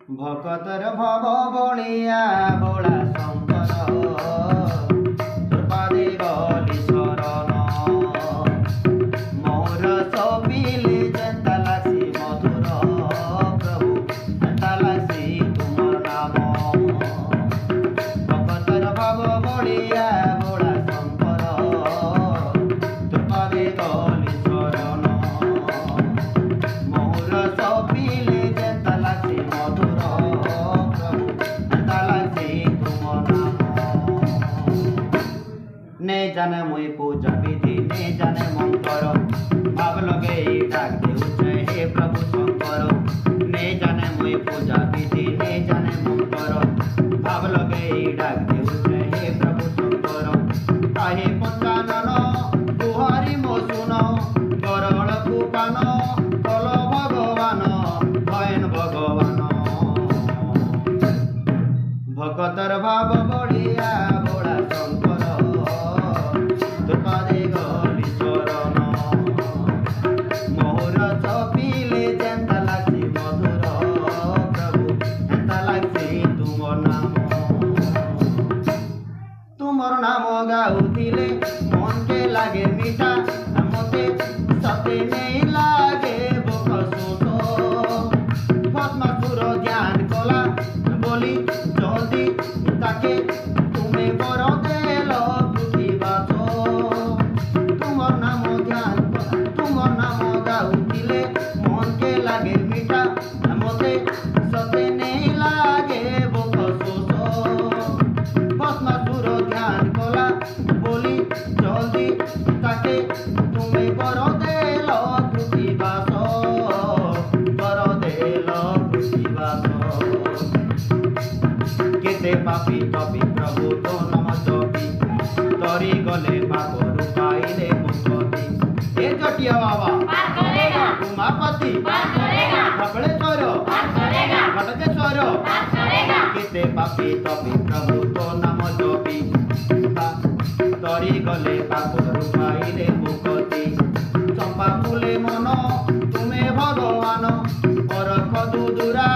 भकतर भव बलिया भोला शंकर पादे गली शरण मोर सबिले जेंता लासी मधुर प्रभु जेंता लासी तुम नाम भकतर भव बलिया भोला शंकर पादे गली शरण मोर सबिले जेंता लासी मधुर ने जाने मुई पूजा विधि ने जाने मंत्र भाव लगे डाक देउछे हे प्रभु शंकर ने जाने मुई पूजा विधि ने जाने मंत्र भाव लगे डाक देउछे हे प्रभु शंकर ताहे पंचानन तुहारी मो सुन गरल कुपान कल भगवान भयन भगवान भकतर भाव बलिया भोला शंकर पादे गली शरण मोर सबिले जेंता लासी मधुर प्रभु जेंता लासी तुमर नाम गाउथिले मन के लागे मीठा मते सते नहीं लागे भोक शोष भस्मासुर ध्यान कला बोली जल्दी ताके तुमे बर देल पृथ्वीवास तुमर नाम ध्यान तुमर नाम गाउथिले मन के लागे मीठा मते सते नहीं लागे भोक शोष भस्मासुर ध्यान कला बोली जल्दी ताके तुमे बर देल पृथ्वीवास बर देल पृथ्वीवास केते पापी तपी प्रभु तो नम जपी तरी गले पाप पाइले मुक्ति ए जटिया बाबा उमापति धवलेश्वर घटकेश्वर केते पापी तपी प्रभु तो नाम जपी तरी गले पाप पाइले मुक्ति चंपा फूले मन तुमे भगवान और खदु दुरा